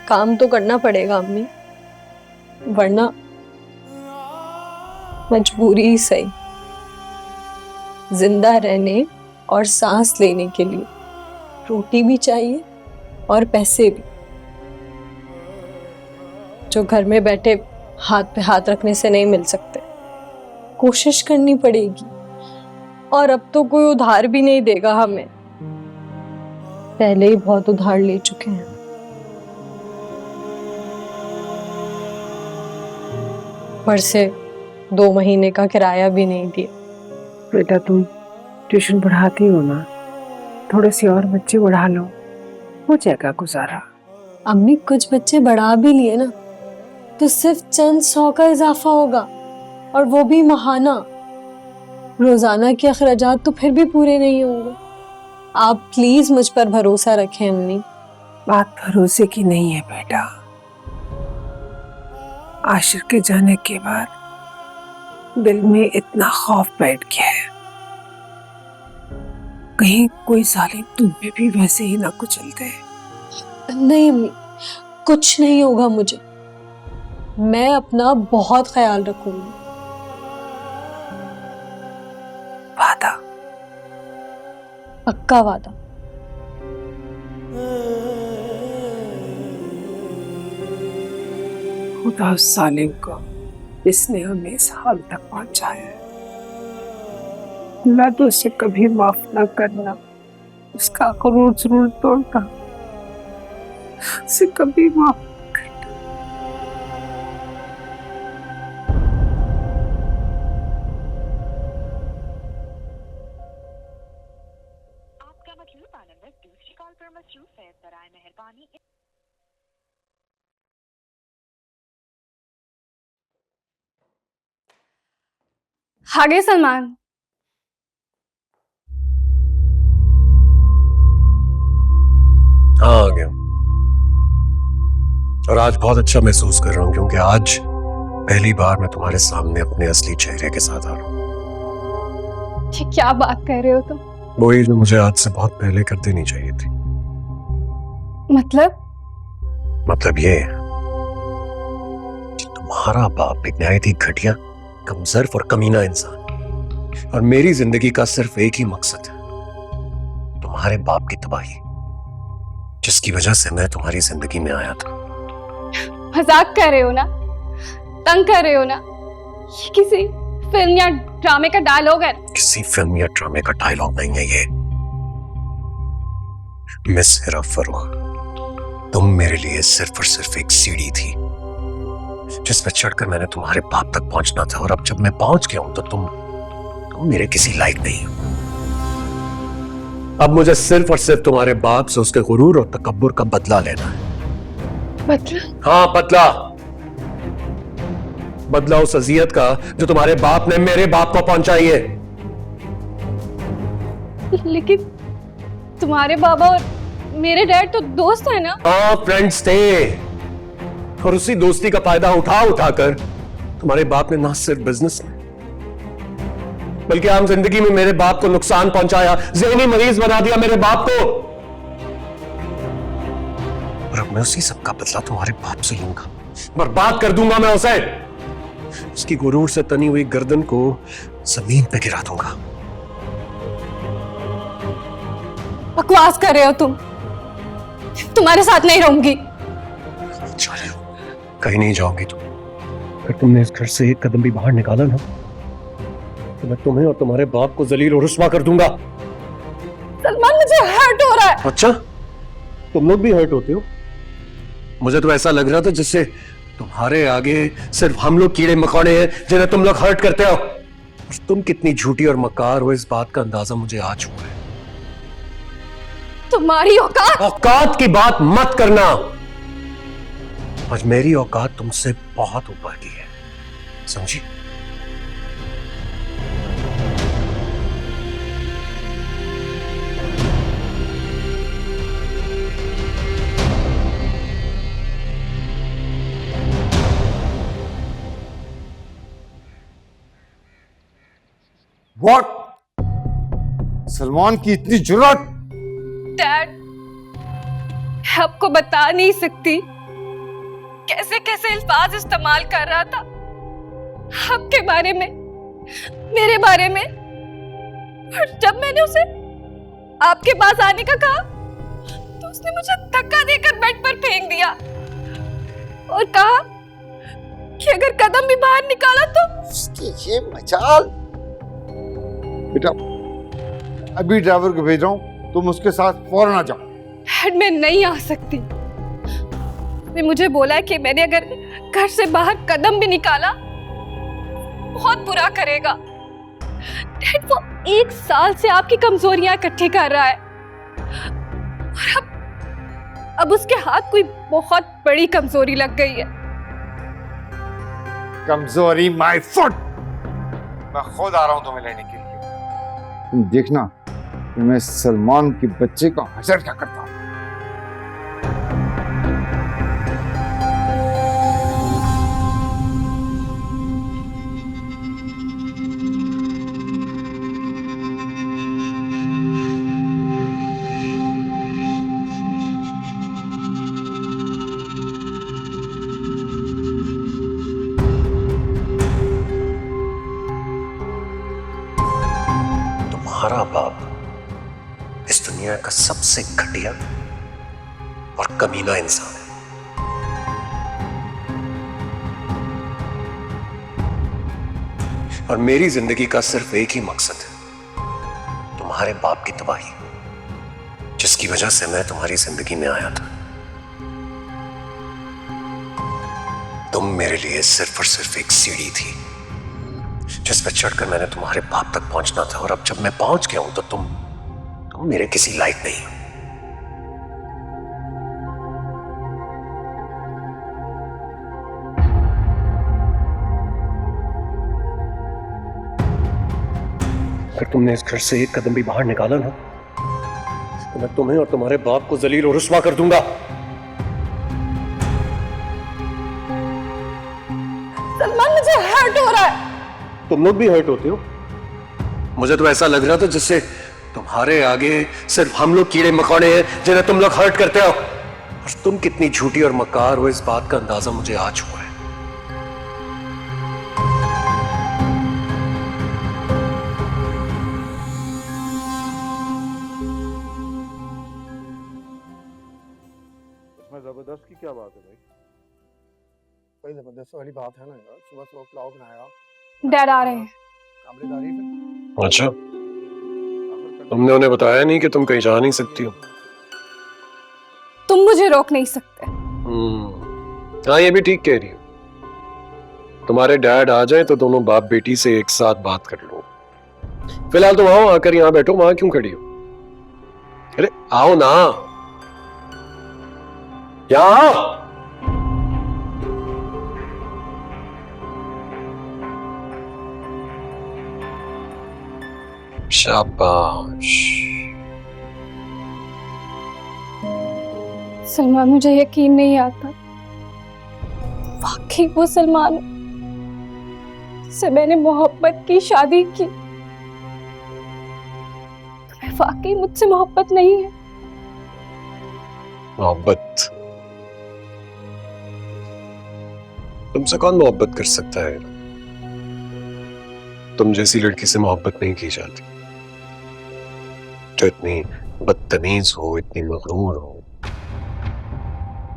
काम तो करना पड़ेगा अम्मी, वरना मजबूरी ही सही। जिंदा रहने और सांस लेने के लिए रोटी भी चाहिए और पैसे भी, जो घर में बैठे हाथ पे हाथ रखने से नहीं मिल सकते। कोशिश करनी पड़ेगी, और अब तो कोई उधार भी नहीं देगा हमें। पहले ही बहुत उधार ले चुके हैं। पर से 2 महीने का किराया भी नहीं दिया। बेटा तुम ट्यूशन पढ़ाती हो ना, थोड़े से और बच्चे बढ़ा लो, हो जाएगा गुजारा। अम्मी कुछ बच्चे बढ़ा भी लिए ना तो सिर्फ चंद 100 का इजाफा होगा, और वो भी माहाना। रोजाना के अखराजात तो फिर भी पूरे नहीं होंगे। आप प्लीज मुझ पर भरोसा रखें अम्मी। बात भरोसे की नहीं है बेटा। आशिर के जाने के बाद दिल में इतना खौफ बैठ गया है, कहीं कोई जालिम तुम्हें भी वैसे ही ना कुचल दे। नहीं अम्मी, कुछ नहीं होगा मुझे। मैं अपना बहुत ख्याल रखूंगी। वादा? पक्का वादा। खुदा उस सालिम को जिसने हमें इस हाल तक पहुंचाया है, अल्लाह तो उसे कभी माफ ना करना, उसका गुरूर जरूर तोड़ना, उसे कभी माफ आगे सलमान। हाँ आ गया, और आज बहुत अच्छा महसूस कर रहा हूँ क्योंकि आज पहली बार मैं तुम्हारे सामने अपने असली चेहरे के साथ आ रहा हूँ। ये क्या बात कर रहे हो तुम? वही जो मुझे आज से बहुत पहले कर देनी चाहिए थी। मतलब ये कि तुम्हारा बाप एक नहायत ही घटिया, कमजोर और कमीना इंसान, और मेरी जिंदगी का सिर्फ एक ही मकसद है, तुम्हारे बाप की तबाही, जिसकी वजह से मैं तुम्हारी जिंदगी में आया था। मजाक कर रहे हो ना? तंग कर रहे हो ना? ये किसी फिल्म या ड्रामे का डायलॉग है? किसी फिल्म या ड्रामे का डायलॉग नहीं है ये। मिस हिरा फरूख, तुम मेरे लिए सिर्फ और सिर्फ एक सीढ़ी थी जिस पर चढ़कर मैंने तुम्हारे बाप तक पहुंचना था, और अब जब मैं पहुंच गया हूं तो तुम मेरे किसी लायक नहीं हो। अब मुझे सिर्फ और सिर्फ तुम्हारे बाप से उसके गुरूर और तकब्बुर का बदला लेना है। बदला? हाँ बदला, बदला उस अजियत का जो तुम्हारे बाप ने मेरे बाप को पहुंचाई है। लेकिन तुम्हारे बाबा और मेरे डैड तो दोस्त है ना? हाँ फ्रेंड्स थे, और उसी दोस्ती का फायदा उठाकर तुम्हारे बाप ने ना सिर्फ बिजनेस में बल्कि आम जिंदगी में मेरे बाप को नुकसान पहुंचाया, ज़हनी मरीज बना दिया मेरे बाप को। और अब मैं उसी सब का बदला तुम्हारे बाप से लूंगा, बर्बाद कर दूंगा मैं उसे। उसकी गुरूर से तनी हुई गर्दन को जमीन पे गिरा दूंगा। बकवास कर रहे हो तुम। तुम्हारे साथ नहीं रहूंगी। चलो, कहीं नहीं जाओगी तुम। अगर तुमने इस घर से एक कदम भी बाहर निकाला ना, तो मैं तुम्हें और तुम्हारे बाप को जलील और रुस्वा कर दूंगा। सलमान, मुझे हर्ट हो रहा है। अच्छा, तुम लोग भी हर्ट होते हो? मुझे तो ऐसा लग रहा था जैसे तुम्हारे आगे सिर्फ हम लोग कीड़े मकोड़े हैं जिन्हें तुम लोग हर्ट करते हो। और तुम कितनी झूठी और मक्कार हो इस बात का अंदाजा मुझे आ चुका है। तुम्हारी औकात की बात मत करना। आज मेरी औकात तुमसे बहुत ऊपर की है, समझी? व्हाट? सलमान की इतनी जुर्रत? डैड, आपको बता नहीं सकती कैसे कैसे अल्फाज इस्तेमाल कर रहा था आपके बारे में, मेरे बारे में। और जब मैंने उसे आपके पास आने का कहा तो उसने मुझे धक्का देकर बेड पर फेंक दिया और कहा कि अगर कदम भी बाहर निकाला तो। उसकी ये मजाल। बेटा, अभी ड्राइवर को भेज रहा हूं, तुम उसके साथ फौरन आ जाओ। डैड, मैं नहीं आ सकती। उसने मुझे बोला है कि मैंने अगर घर से बाहर कदम भी निकाला बहुत बुरा करेगा। डैड, वो 1 साल से आपकी कमजोरियां इकट्ठी कर रहा है और अब उसके हाथ कोई बहुत बड़ी कमजोरी लग गई है। कमजोरी माय फुट। मैं खुद आ रहा हूं तुम्हें लेने के लिए। तुम देखना कि मैं सलमान के बच्चे का हशर क्या करता हूं। तुम्हारा बाप इस दुनिया का सबसे घटिया और कमीना इंसान है। और मेरी जिंदगी का सिर्फ एक ही मकसद है, तुम्हारे बाप की तबाही, जिसकी वजह से मैं तुम्हारी जिंदगी में आया था। तुम मेरे लिए सिर्फ और सिर्फ एक सीढ़ी थी जिस पर चढ़कर मैंने तुम्हारे बाप तक पहुंचना था। और अब जब मैं पहुंच गया हूं तो तुम मेरे किसी लायक नहीं हो। अगर तुमने इस घर से एक कदम भी बाहर निकाला ना, तो मैं तुम्हें और तुम्हारे बाप को जलील और रुस्वा कर दूंगा। सलमान, मुझे हर्ट हो रहा है। तुम लोग भी हर्ट होते हो? मुझे तो ऐसा लग रहा था जैसे तुम्हारे आगे सिर्फ हम लोग कीड़े मकोड़े हैं जिन्हें तुम लोग हर्ट करते हो। और तुम कितनी झूठी और मक्कार हो इस बात का अंदाजा मुझे आ चुका है। इसमें जबरदस्त की क्या बात है भाई? कोई जबरदस्त वाली बात है ना यार। सुबह सुबह पुलाव बनाया। डैड आ रहे हैं। काबिल तारीफ है। अच्छा, तुमने उन्हें बताया नहीं कि तुम कहीं जा नहीं सकती हो? तुम मुझे रोक नहीं सकते। हाँ, ये भी ठीक कह रही हो। तुम्हारे डैड आ जाए तो दोनों बाप बेटी से एक साथ बात कर लो। फिलहाल तुम आओ, आकर यहाँ बैठो। वहां क्यों खड़ी हो? अरे आओ ना, यहाँ आओ। शाबाश। सलमान, मुझे यकीन नहीं आता वाकई वो सलमान से मैंने मोहब्बत की, शादी की वाकई मुझसे मोहब्बत नहीं है। मोहब्बत? तुमसे कौन मोहब्बत कर सकता है? तुम जैसी लड़की से मोहब्बत नहीं की जाती, जो इतनी बदतमीज हो, इतनी मगरूर हो,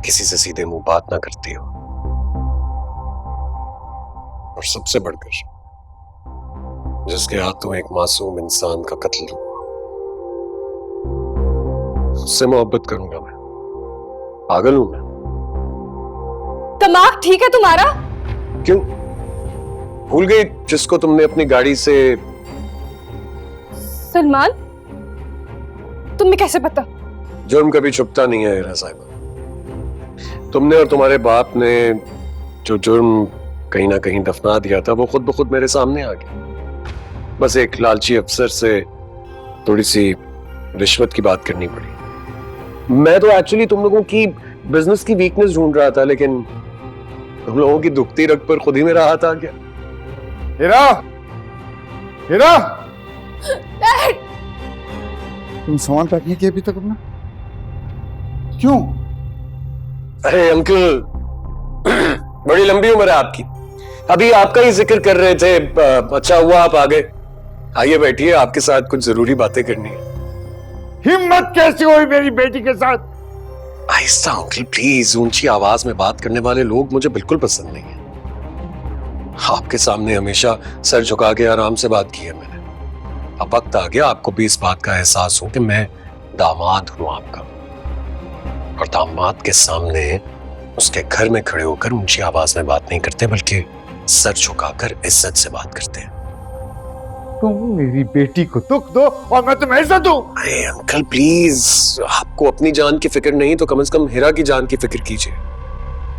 किसी से सीधे मुंह बात ना करती हो, और सबसे बढ़कर जिसके हाथों एक मासूम इंसान का कत्ल हुआ, उससे मोहब्बत करूंगा मैं? पागल हूं मैं? दिमाग ठीक है तुम्हारा? क्यों भूल गई जिसको तुमने अपनी गाड़ी से? सलमान, तुम्हें कैसे पता? जुर्म कभी छुपता नहीं है हिरा साहिबा। तुमने और तुम्हारे बाप ने जो जुर्म कहीं ना कहीं दफना दिया था, वो खुद ब खुद मेरे सामने आ गया। बस एक लालची अफसर से थोड़ी सी रिश्वत की बात करनी पड़ी। मैं तो एक्चुअली तुम लोगों की बिजनेस की वीकनेस ढूंढ रहा था, लेकिन तुम लोगों की दुखती रग पर खुद ही मेरा हाथ आ गया। हीरा, हीरा, डैड! तुम सामान पैक नहीं किया अभी तक अपना? क्यों? अरे अंकल, बड़ी लंबी उम्र है आपकी। अभी आपका ही जिक्र कर रहे थे, अच्छा हुआ आप आ गए। आइए बैठिए, आपके साथ कुछ जरूरी बातें करनी है। हिम्मत कैसी हुई मेरी बेटी के साथ? आहिस्ता अंकल प्लीज, ऊंची आवाज में बात करने वाले लोग मुझे बिल्कुल पसंद नहीं है। आपके सामने हमेशा सर झुका के आराम से बात की है मैंने। अब वक्त आ गया आपको भी इस बात का एहसास हो कि मैं दामाद हूं आपका, और दामाद के सामने उसके घर में खड़े होकर ऊंची आवाज में बात नहीं करते, बल्कि सर झुकाकर इज्जत से बात करते हैं। तुम मेरी बेटी को दुख दो और मैं तुम्हें इज्जत दूं। अरे अंकल प्लीज, आपको अपनी जान की फिक्र नहीं तो कम से कम हिरा की जान की फिक्र कीजिए।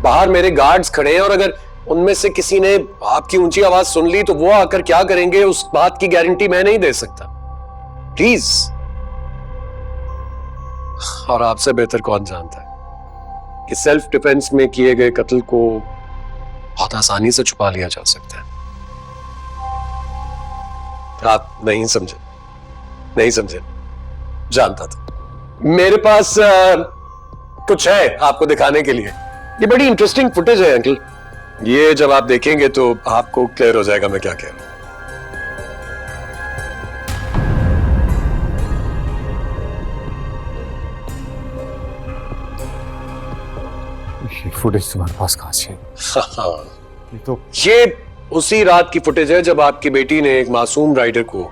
बाहर मेरे गार्ड्स खड़े हैं, और अगर उनमें से किसी ने आपकी ऊंची आवाज सुन ली तो वो आकर क्या करेंगे, उस बात की गारंटी मैं नहीं दे सकता। प्लीज। और आपसे बेहतर कौन जानता है कि सेल्फ डिफेंस में किए गए कत्ल को बहुत आसानी से छुपा लिया जा सकता है। आप नहीं समझे, नहीं समझे, जानता था। मेरे पास कुछ है आपको दिखाने के लिए। ये बड़ी इंटरेस्टिंग फुटेज है अंकल, ये जब आप देखेंगे तो आपको क्लियर हो जाएगा मैं क्या कह रहा हूं। ये फुटेज तुम्हारे पास कहां से? ये तो ये उसी रात की फुटेज है जब आपकी बेटी ने एक मासूम राइडर को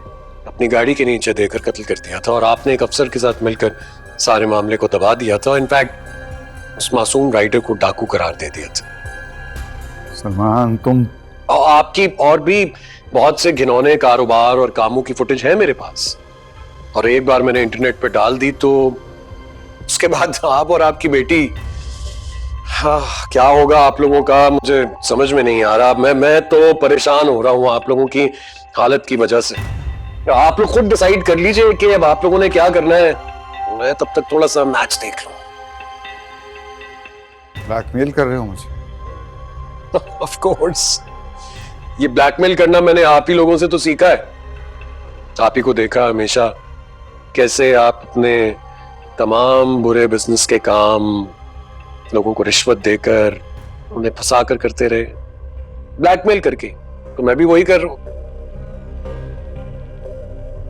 अपनी गाड़ी के नीचे देकर कत्ल कर दिया था, और आपने एक अफसर के साथ मिलकर सारे मामले को दबा दिया था। इनफैक्ट उस मासूम राइडर को डाकू करार दे दिया था। सलमान, तुम और आपकी और भी बहुत से घिनौने कारोबार और कामों की फुटेज है मेरे पास, और एक बार मैंने इंटरनेट पे डाल दी तो उसके बाद आप और आपकी बेटी, हाँ, क्या होगा आप लोगों का मुझे समझ में नहीं आ रहा। मैं तो परेशान हो रहा हूँ आप लोगों की हालत की वजह से। आप लोग खुद डिसाइड कर लीजिए कि अब आप लोगों ने क्या करना है, मैं तब तक थोड़ा सा मैच देख लूं। ब्लैकमेल कर रहे हो मुझे? ऑफ कोर्स, ये ब्लैकमेल करना मैंने आप ही लोगों से तो सीखा है। आप ही को देखा हमेशा कैसे आप अपने तमाम बुरे बिजनेस के काम लोगों को रिश्वत देकर उन्हें फंसा कर करते रहे, ब्लैकमेल करके। तो मैं भी वही कर रहा हूं।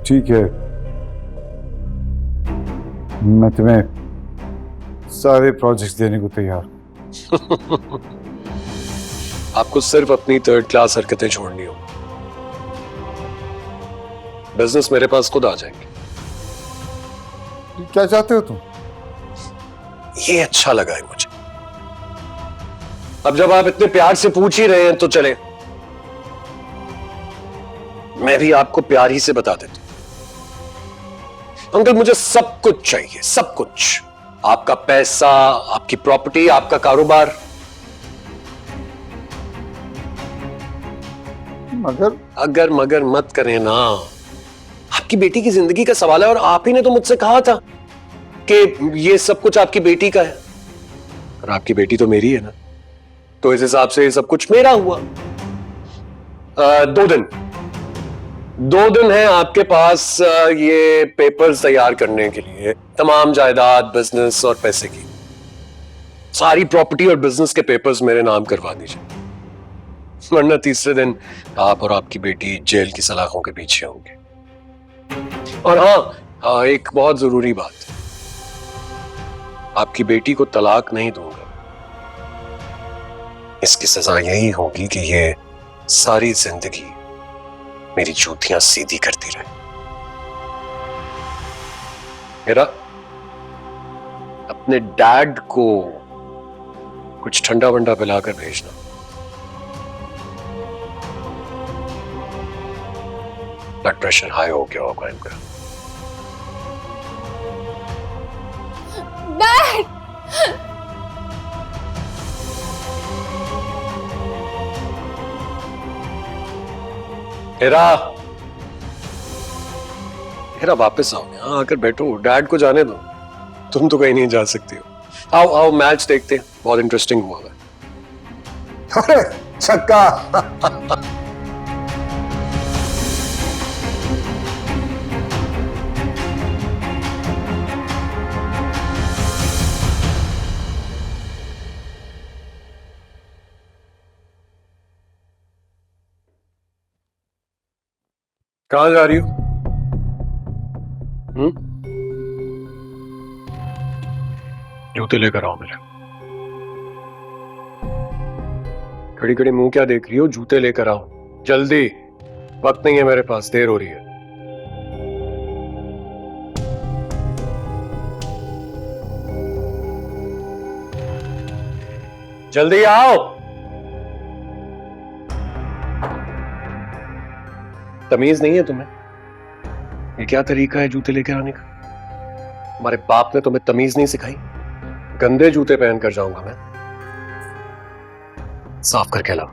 ठीक है, मैं तुम्हें सारे प्रोजेक्ट्स देने को तैयार हूं। आपको सिर्फ अपनी थर्ड क्लास हरकतें छोड़नी हो, बिजनेस मेरे पास खुद आ जाएंगे। क्या चाहते हो तुम? ये अच्छा लगा है मुझे। अब जब आप इतने प्यार से पूछ ही रहे हैं तो चले, मैं भी आपको प्यार ही से बता देता हूं। अंकल, मुझे सब कुछ चाहिए, सब कुछ। आपका पैसा, आपकी प्रॉपर्टी, आपका कारोबार। अगर मगर मत करें ना। आपकी बेटी की जिंदगी का सवाल है, और आप ही ने तो मुझसे कहा था कि ये सब कुछ आपकी बेटी का है, और आपकी बेटी तो मेरी है ना, तो इस हिसाब से ये सब कुछ मेरा हुआ। 2 दिन 2 दिन है आपके पास ये पेपर्स तैयार करने के लिए, तमाम जायदाद, बिजनेस और पैसे की सारी प्रॉपर्टी और बिजनेस के पेपर्स मेरे नाम करवा दीजिए, वरना तीसरे दिन आप और आपकी बेटी जेल की सलाखों के पीछे होंगे। और हाँ, एक बहुत जरूरी बात, आपकी बेटी को तलाक नहीं दूंगा। इसकी सजा यही होगी कि ये सारी जिंदगी मेरी जूतियां सीधी करती रहे। मेरा अपने डैड को कुछ ठंडा वंडा पिलाकर भेजना। ब्लड प्रेशर हाई हो गया होगा इनका। डैड! हेरा वापस आओ, यहाँ आकर बैठो, डैड को जाने दो, तुम तो कहीं नहीं जा सकती हो। आओ आओ मैच देखते हैं, बहुत इंटरेस्टिंग हुआ है। अरे छक्का! कहां जा रही हो? जूते लेकर आओ मेरे। खड़ी खड़ी मुंह क्या देख रही हो? जूते लेकर आओ जल्दी, वक्त नहीं है मेरे पास, देर हो रही है। जल्दी आओ। तमीज नहीं है तुम्हें? ये क्या तरीका है जूते लेकर आने का? हमारे बाप ने तुम्हें तमीज नहीं सिखाई? गंदे जूते पहन कर जाऊंगा मैं। साफ करके लाओ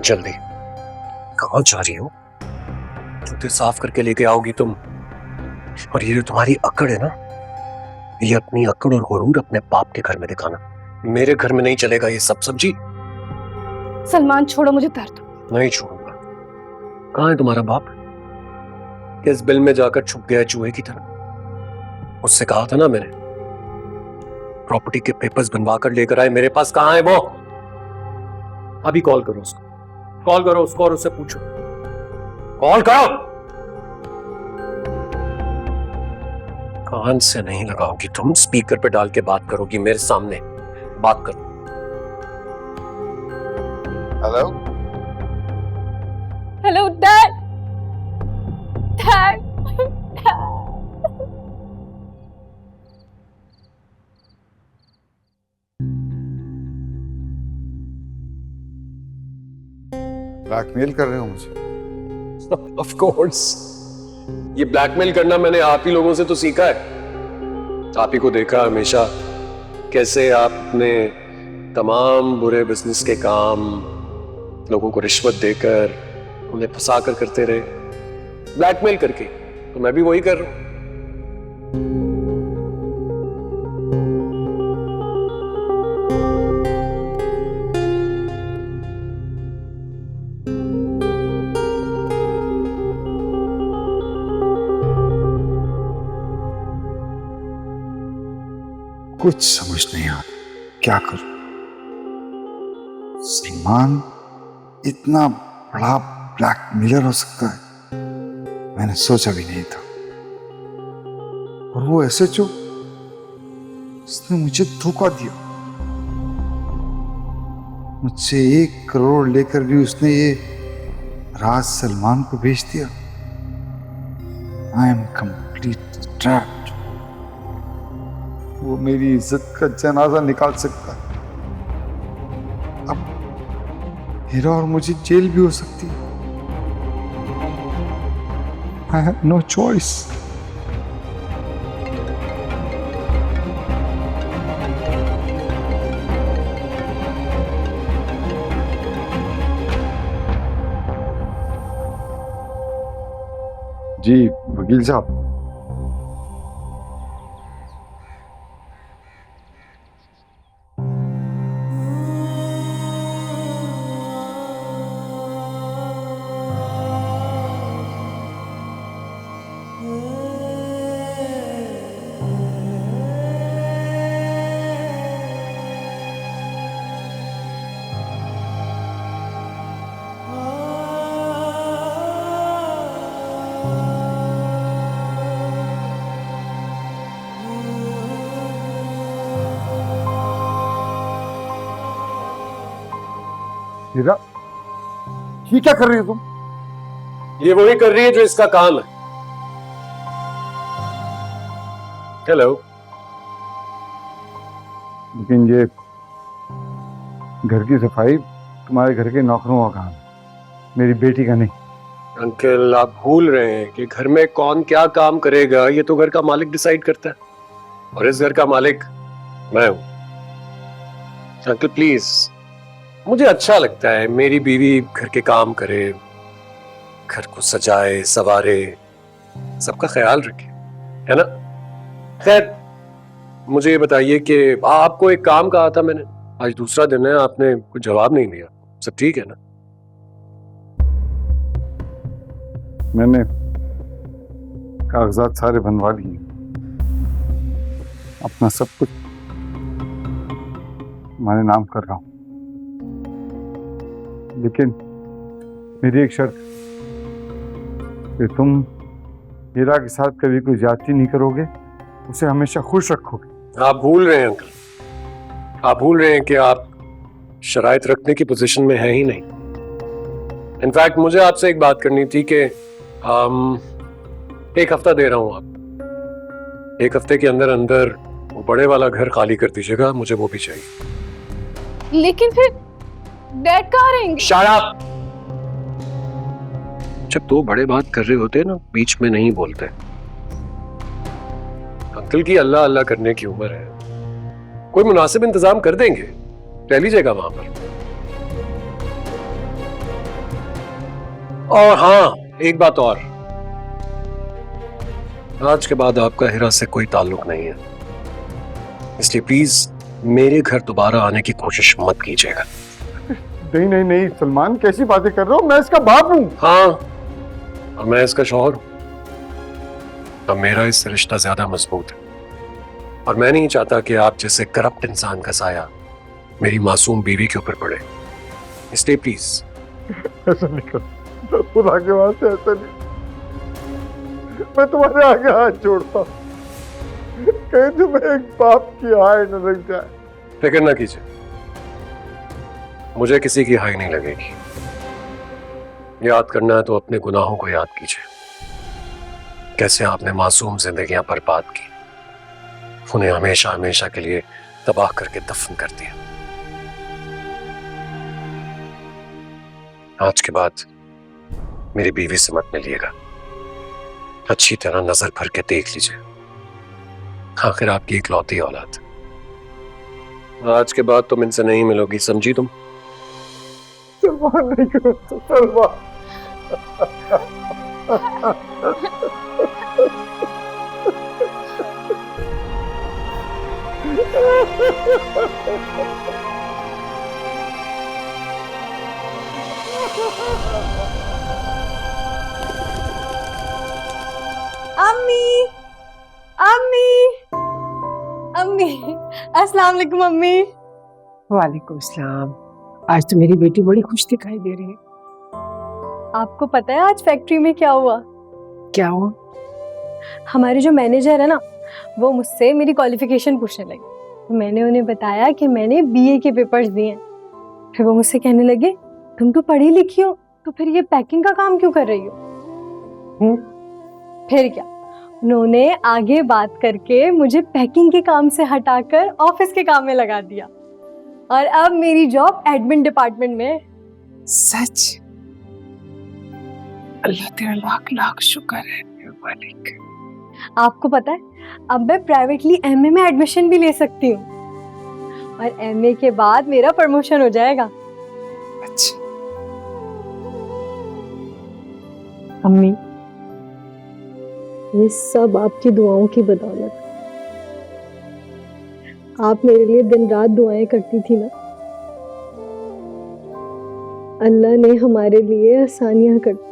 जल्दी। कहां जा रही हो? जूते साफ करके लेके आओगी तुम। और ये जो तुम्हारी अकड़ है ना, ये अपनी अकड़ और गुरूर अपने बाप के घर में दिखाना, मेरे घर में नहीं चलेगा ये सब। सब्जी सलमान छोड़ो, मुझे दर्द। नहीं छोड़ूंगा। कहां है तुम्हारा बाप? किस बिल में जाकर छुप गया चूहे की तरह? उससे कहा था ना मैंने, प्रॉपर्टी के पेपर्स बनवा कर लेकर आए मेरे पास। कहां है वो? अभी कॉल करो उसको, कॉल करो उसको और उससे पूछो। कॉल करो। कान से नहीं लगाओगी तुम, स्पीकर पे डाल के बात करोगी मेरे सामने। बात करो। Hello hello dad. Dad. Blackmail कर रहे हो मुझे? ऑफ कोर्स, ये ब्लैकमेल करना मैंने आप ही लोगों से तो सीखा है। आप ही को देखा हमेशा कैसे आप अपने तमाम बुरे बिजनेस के काम लोगों को रिश्वत देकर उन्हें फंसा कर करते रहे, ब्लैकमेल करके। तो मैं भी वही कर रहा हूं। कुछ समझ नहीं आता क्या करूं। सलमान इतना बड़ा ब्लैकमेलर हो सकता है, मैंने सोचा भी नहीं था। और वो एसएचओ, उसने मुझे धोखा दिया। मुझसे 1 करोड़ लेकर भी उसने ये राज सलमान को भेज दिया। I am complete trapped. वो मेरी इज्जत का जनाजा निकाल सकता है। अब हीरा और मुझे जेल भी हो सकती है। I have no choice. जी वकील साहब, हीरा, ये क्या कर रही हो तुम? ये वही कर रही है जो इसका काम है। हेलो। लेकिन ये घर की सफाई तुम्हारे घर के नौकरों का काम है, मेरी बेटी का नहीं। अंकल, आप भूल रहे हैं कि घर में कौन क्या काम करेगा ये तो घर का मालिक डिसाइड करता है, और इस घर का मालिक मैं हूं। अंकल प्लीज, मुझे अच्छा लगता है मेरी बीवी घर के काम करे, घर को सजाए सवारे, सबका ख्याल रखे, है ना? खैर, मुझे ये बताइए कि आपको एक काम कहा था मैंने, आज दूसरा दिन है, आपने कुछ जवाब नहीं दिया। सब ठीक है ना? मैंने कागजात सारे बनवा लिए, अपना सब कुछ तुम्हारे नाम कर रहा हूं, लेकिन मेरी एक शर्त कि तुम हीरा के साथ कभी कोई ज्यादती नहीं करोगे, उसे हमेशा खुश रखोगे। आप भूल रहे हैं अंकल, आप भूल रहे हैं कि आप शराइत रखने की पोजीशन में है ही नहीं। इनफैक्ट मुझे आपसे एक बात करनी थी कि एक हफ्ता दे रहा हूं, आप एक हफ्ते के अंदर अंदर वो बड़े वाला घर खाली कर दीजिएगा, मुझे वो भी चाहिए। लेकिन फिर डैड कहाँ रहेंगे? Shut up! जब दो बड़े बात कर रहे होते हैं ना, बीच में नहीं बोलते। अंकल की अल्लाह अल्लाह करने की उम्र है, कोई मुनासिब इंतजाम कर देंगे, रह लीजिएगा वहां पर। और हाँ, एक बात और, आज के बाद आपका हीरा से कोई ताल्लुक नहीं है, इसलिए प्लीज मेरे घर दोबारा आने की कोशिश मत कीजिएगा। नहीं नहीं नहीं सलमान, कैसी बातें कर रहे हो? मैं इसका बाप हूं। हाँ, और मैं इसका शौहर हूं। अब मेरा इससे रिश्ता ज्यादा मजबूत है, और मैं नहीं चाहता कि आप जैसे करप्ट इंसान का साया मेरी मासूम बीवी के ऊपर पड़े, इसलिए प्लीज। ऐसा नहीं कर, खुदा के वास्ते ऐसा नहीं, मैं तुम्हारे आगे हाथ जोड़ता हूं, कहीं तुम्हें एक बाप की हाय न लग जाए। फिक्र ना कीजिए, मुझे किसी की हाय नहीं लगेगी। याद करना है तो अपने गुनाहों को याद कीजिए, कैसे आपने मासूम जिंदगियां बर्बाद की, उन्हें हमेशा हमेशा के लिए तबाह करके दफन कर दिया। आज के बाद मेरी बीवी से मत मिलिएगा, अच्छी तरह नजर भर के देख लीजिए, आखिर आपकी इकलौती औलाद। आज के बाद तुम इनसे नहीं मिलोगी, समझी तुम? सलमान नहीं करो तो सलमान। अम्मी, अम्मी, अम्मी, अस्सलाम वालेकुम अम्मी। वालेकुम सलाम। आज तो मेरी बेटी बड़ी खुश दिखाई दे रही है। आपको पता है आज फैक्ट्री में क्या हुआ? क्या हुआ? हमारे जो मैनेजर है ना, वो मुझसे मेरी क्वालिफिकेशन पूछने लगे। तो मैंने उन्हें बताया कि मैंने बीए के पेपर्स दिए हैं। फिर वो मुझसे कहने लगे, तुम तो पढ़ी लिखी हो, तो फिर ये पैकिंग का काम क्यों कर रही हो? फिर क्या, उन्होंने आगे बात करके मुझे पैकिंग के काम से हटाकर ऑफिस के काम में लगा दिया, और अब मेरी जॉब एडमिन डिपार्टमेंट में है। सच? अल्लाह तेरा लाख लाख शुक्र है मेरे मालिक। आपको पता है, अब मैं प्राइवेटली एमए में एडमिशन भी ले सकती हूँ, और एमए के बाद मेरा प्रमोशन हो जाएगा। अच्छा अम्मी, ये सब आपकी दुआओं की बदौलत। आप मेरे लिए दिन रात दुआएं करती थी ना, अल्लाह ने हमारे लिए आसानियां कर दी।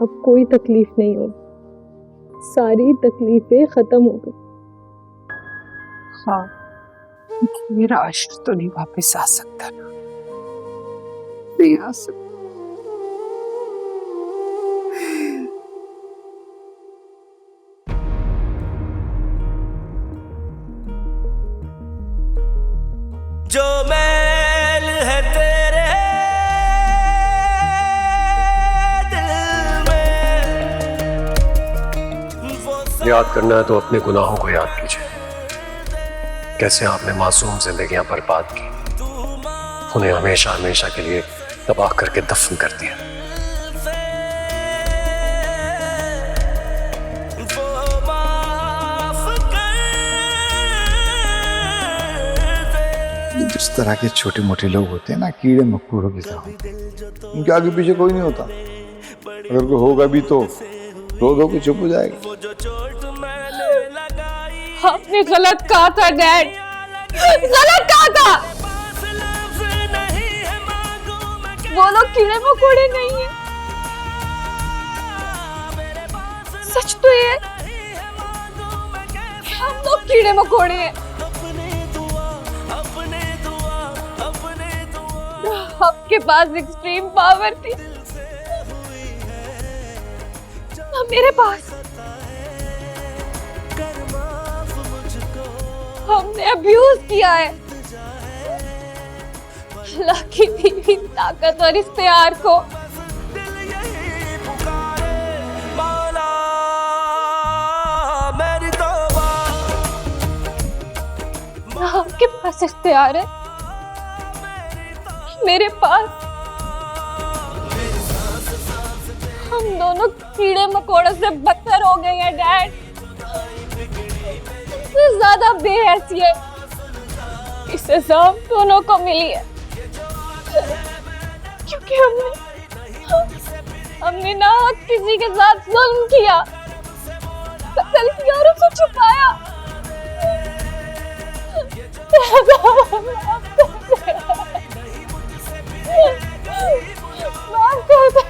अब कोई तकलीफ नहीं होगी, सारी तकलीफें खत्म हो गई। हाँ, मेरा आशिक तो नहीं वापस आ सकता ना, नहीं आ सकता। जो मैं याद करना है तो अपने गुनाहों को याद कीजिए। कैसे आपने मासूम जिंदगियां बर्बाद की, उन्हें हमेशा हमेशा के लिए तबाह करके दफन कर दिया। जिस तरह के छोटे मोटे लोग होते हैं ना, कीड़े मकोड़ों के साथ, उनके आगे पीछे कोई नहीं होता। अगर कोई होगा भी तो रो दो के चुप हो जाएगा। आपने गलत कहा था डैड, गलत कहा था। वो लोग कीड़े मकोड़े नहीं है, सच तो ये हम लोग कीड़े मकोड़े हैं। आपके पास एक्सट्रीम पावर थी, ना मेरे पास। हमने अब्यूज किया है अल्लाह की दी हुई ताकत और इख्तियार को। ना आपके पास इख्तियार है, मेरे पास। हम दोनों कीड़े मकोड़ों से बदतर हो गए हैं डैड, इससे ज्यादा बेहैसियत इस सजा हम दोनों को मिली है, क्योंकि हमने ना किसी के साथ जुल्म किया, कत्ल किया और उसे छुपाया। माफ कर दे।